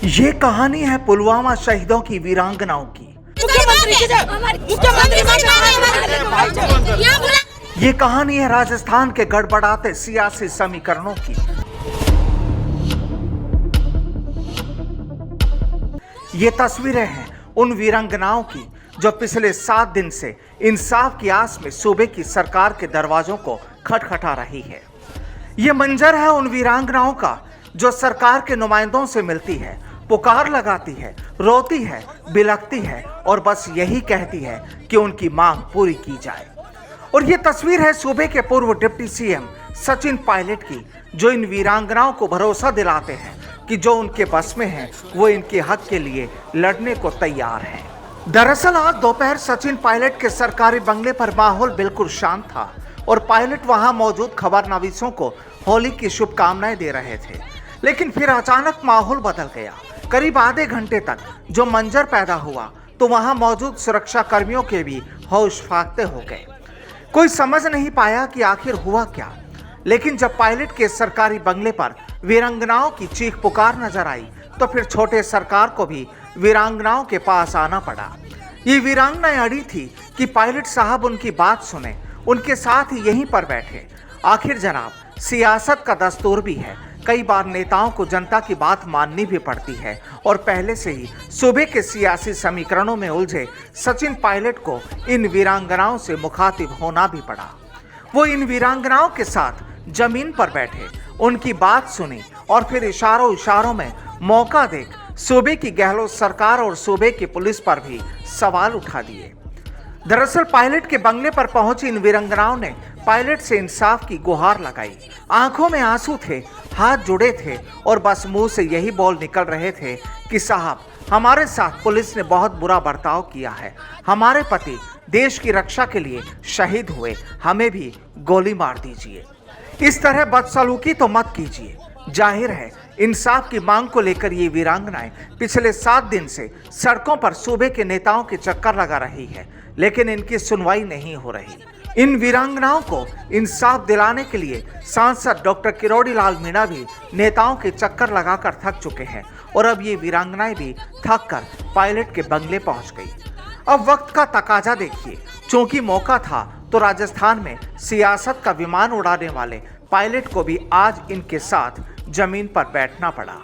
ये कहानी है पुलवामा शहीदों की वीरांगनाओं की। ये कहानी है राजस्थान के गड़बड़ाते सियासी समीकरणों की। ये तस्वीरें हैं उन वीरांगनाओं की जो पिछले 7 दिन से इंसाफ की आस में सूबे की सरकार के दरवाजों को खटखटा रही है। ये मंजर है उन वीरांगनाओं का जो सरकार के नुमाइंदों से मिलती है, पुकार लगाती है, रोती है, बिलखती है और बस यही कहती है कि उनकी मांग पूरी की जाए। और ये तस्वीर है सूबे के पूर्व डिप्टी सीएम सचिन पायलट की, जो इन वीरांगनाओं को भरोसा दिलाते हैं कि जो उनके बस में है वो इनके हक के लिए लड़ने को तैयार हैं। दरअसल आज दोपहर सचिन पायलट के सरकारी बंगले पर माहौल बिल्कुल शांत था और पायलट वहां मौजूद खबरनवीसों को होली की शुभकामनाएं दे रहे थे। लेकिन फिर अचानक माहौल बदल गया। करीब आधे घंटे तक जो मंजर पैदा हुआ तो वहां मौजूद सुरक्षा कर्मियों के भी होश फाकते हो गए। कोई समझ नहीं पाया कि आखिर हुआ क्या। लेकिन जब पायलट के सरकारी बंगले पर वीरांगनाओं की चीख पुकार नजर आई तो फिर छोटे सरकार को भी वीरांगनाओं के पास आना पड़ा। ये वीरांगनाएं अड़ी थी कि पायलट साहब उनकी बात सुने, उनके साथ ही यहीं पर बैठे। आखिर जनाब, सियासत का दस्तूर भी है, कई बार नेताओं को जनता की बात माननी भी पड़ती है और पहले से ही सूबे के सियासी समीकरणों में उलझे सचिन पायलट को इन वीरांगनाओं से मुखातिब होना भी पड़ा। वो इन वीरांगनाओं के साथ जमीन पर बैठे, उनकी बात सुनी और फिर इशारों इशारों में मौका देख सूबे की गहलोत सरकार और सूबे की पुलिस पर भी सवाल उठा दिए। दरअसल पायलट के बंगले पर पहुंची इन वीरांगनाओं ने पायलट से इंसाफ की गुहार लगाई। आंखों में आंसू थे, हाथ जुड़े थे और बस मुंह से यही बोल निकल रहे थे कि साहब, हमारे साथ पुलिस ने बहुत बुरा बर्ताव किया है, हमारे पति देश की रक्षा के लिए शहीद हुए, हमें भी गोली मार दीजिए। इस तरह बदसलूकी तो मत कीजिए। जाहिर है इंसाफ की मांग को लेकर ये वीरांगनाएं पिछले 7 दिन से सड़कों पर सूबे के नेताओं के चक्कर लगा रही है, लेकिन इनकी सुनवाई नहीं हो रही। इन वीरांगनाओं को इंसाफ दिलाने के लिए सांसद डॉक्टर किरोड़ी लाल मीणा भी नेताओं के चक्कर लगाकर थक चुके हैं और अब ये वीरांगनाएं भी थक कर पायलट के बंगले पहुंच गई। अब वक्त का तकाजा देखिए, चूंकि मौका था तो राजस्थान में सियासत का विमान उड़ाने वाले पायलट को भी आज इनके साथ जमीन पर बैठना पड़ा।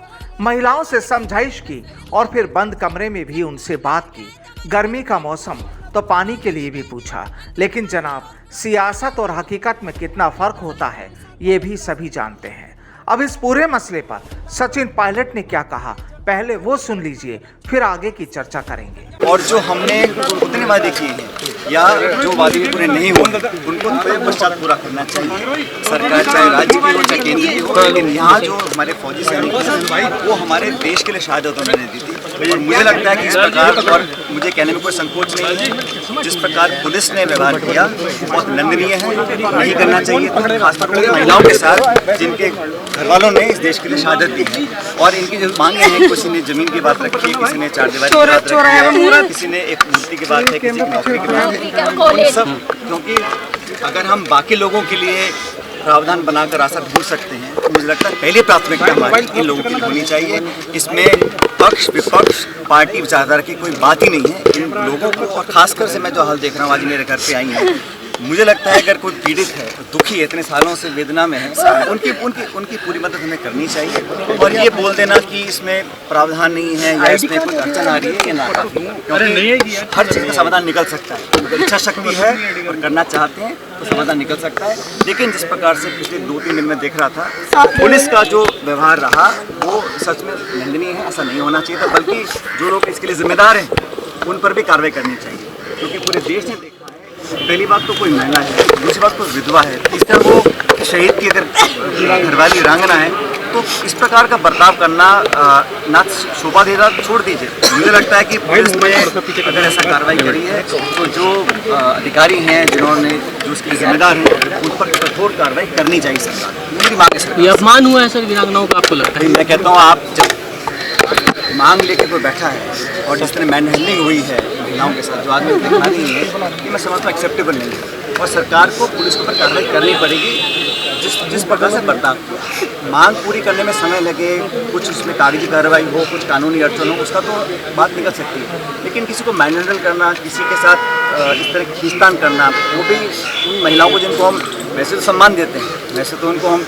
महिलाओं से समझाइश की और फिर बंद कमरे में भी उनसे बात की। गर्मी का मौसम तो पानी के लिए भी पूछा। लेकिन जनाब, सियासत और हकीकत में कितना फर्क होता है ये भी सभी जानते हैं। अब इस पूरे मसले पर सचिन पायलट ने क्या कहा, पहले वो सुन लीजिए, फिर आगे की चर्चा करेंगे। और जो हमने उतने वादे किए हैं या जो वादे पूरे नहीं हुए उनको पश्चात पूरा करना चाहिए। सरकार चाहे राज्य की हो चाहे केंद्र की हो, लेकिन यहाँ जो हमारे फौजी सैनिक हैं वो हमारे देश के लिए शहादत उन्होंने दी थी। और मुझे लगता है कि इस प्रकार, और मुझे कहने में कोई संकोच नहीं है, जिस प्रकार पुलिस ने व्यवहार किया बहुत निंदनीय है, नहीं करना चाहिए। खासतौर पर महिलाओं के साथ जिनके घर वालों ने इस देश के लिए शहादत दी है और इनकी जो मांगे हैं, किसी ने जमीन की बात रखी है, किसी ने चारदीवारी की बात रखी है, किसी ने एक मूर्ति की बात है, किसी की नौकरी की बात है, सब। क्योंकि अगर हम बाकी लोगों के लिए प्रावधान बनाकर रास्ता ढूंढ सकते हैं तो मुझे लगता है पहली प्राथमिकता हमारी इन लोगों की होनी चाहिए। इसमें पक्ष विपक्ष पार्टी विचारधारा की कोई बात ही नहीं है। इन लोगों को, और खासकर से मैं जो हाल देख रहा हूँ, आज मेरे घर पे आई हैं, मुझे लगता है अगर कोई पीड़ित है, दुखी है, इतने सालों से वेदना में है, उनकी पूरी मदद हमें करनी चाहिए। और ये बोल देना कि इसमें प्रावधान नहीं है या इसमें कोई अड़चन आ रही है, ये नाकाफी है। क्योंकि हर चीज़ का समाधान निकल सकता है, अगर इच्छा शक्ति है और करना चाहते हैं तो समाधान निकल सकता है। लेकिन जिस प्रकार से पिछले 2-3 दिन में देख रहा था, पुलिस का जो व्यवहार रहा वो सच में निंदनीय है। ऐसा नहीं होना चाहिए था, बल्कि जो लोग इसके लिए जिम्मेदार हैं उन पर भी कार्रवाई करनी चाहिए। क्योंकि पूरे देश ने देखा है, पहली बात तो कोई महिला है, दूसरी बात कोई विधवा है, तीसरा वो शहीद की अगर घरवाली वीरांगना है, तो इस प्रकार का बर्ताव करना ना शोभा देगा। छोड़ दीजिए, मुझे लगता है कि पुलिस ने अगर ऐसा कार्रवाई करी है तो जो अधिकारी हैं, जिन्होंने जो उसके जिम्मेदार हैं, उन पर कठोर कार्रवाई करनी चाहिए सरकार। मेरी मांग है। ये अपमान हुआ है सर वीरांगनाओं का, आपको लगता है? मैं कहता हूँ, आप जब मांग लेके कोई बैठा है और जिस तरह मैन हैंडलिंग हुई है महिलाओं के साथ, जो आदमी देखना नहीं है, ये मैं समझता हूँ एक्सेप्टेबल नहीं है। और सरकार को पुलिस के ऊपर कार्रवाई करनी पड़ेगी। जिस जिस प्रकार से बर्ताव किया, मांग पूरी करने में समय लगे, कुछ उसमें कागजी कार्रवाई हो, कुछ कानूनी अड़चन हो, उसका तो बात निकल सकती है, लेकिन किसी को मैनहैंडल करना, किसी के साथ इस तरह खींचतान करना, वो भी उन महिलाओं को जिनको हम वैसे तो सम्मान देते हैं, वैसे तो उनको हम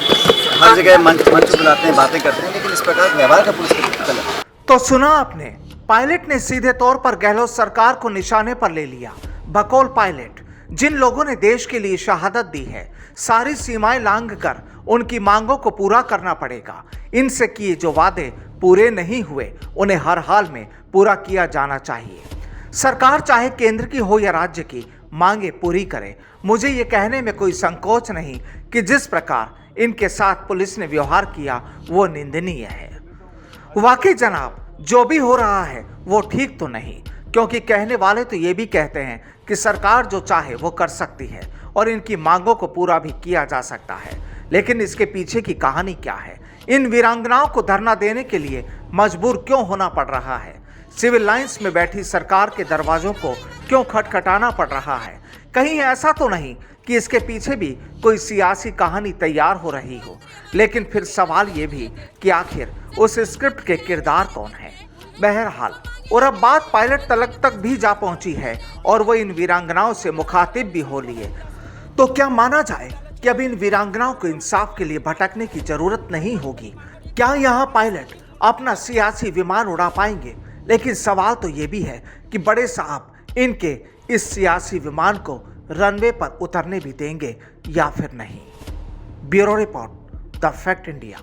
हर जगह मंच बुलाते हैं, बातें करते हैं, लेकिन इस प्रकार का व्यवहार का पुलिस का गलत है। तो सुना आपने, पायलट ने सीधे तौर पर गहलोत सरकार को निशाने पर ले लिया। बकौल पायलट, जिन लोगों ने देश के लिए शहादत दी है, सारी सीमाएं लांघकर उनकी मांगों को पूरा करना पड़ेगा। इनसे किए जो वादे पूरे नहीं हुए, उन्हें हर हाल में पूरा किया जाना चाहिए। सरकार चाहे केंद्र की हो या राज्य की, मांगे पूरी करे। मुझे ये कहने में कोई संकोच नहीं कि जिस प्रकार इनके साथ पुलिस ने व्यवहार किया वो निंदनीय है। वाकई जनाब, जो भी हो रहा है वो ठीक तो नहीं, क्योंकि कहने वाले तो ये भी कहते हैं कि सरकार जो चाहे वो कर सकती है और इनकी मांगों को पूरा भी किया जा सकता है। लेकिन इसके पीछे की कहानी क्या है? इन वीरांगनाओं को धरना देने के लिए मजबूर क्यों होना पड़ रहा है? सिविल लाइंस में बैठी सरकार के दरवाजों को क्यों खटखटाना पड़ रहा है? कहीं ऐसा तो नहीं कि इसके पीछे भी कोई सियासी कहानी तैयार हो रही हो? लेकिन फिर सवाल ये भी कि आखिर उस स्क्रिप्ट के किरदार कौन है? बहरहाल, और अब बात पायलट तलक तक भी जा पहुंची है और वो इन वीरांगनाओं से मुखातिब भी हो लिए। तो क्या माना जाए कि अब इन वीरांगनाओं को इंसाफ के लिए भटकने की जरूरत नहीं होगी? क्या यहाँ पायलट अपना सियासी विमान उड़ा पाएंगे? लेकिन सवाल तो ये भी है कि बड़े साहब इनके इस सियासी विमान को रनवे पर उतरने भी देंगे या फिर नहीं। Bureau report, the fact India.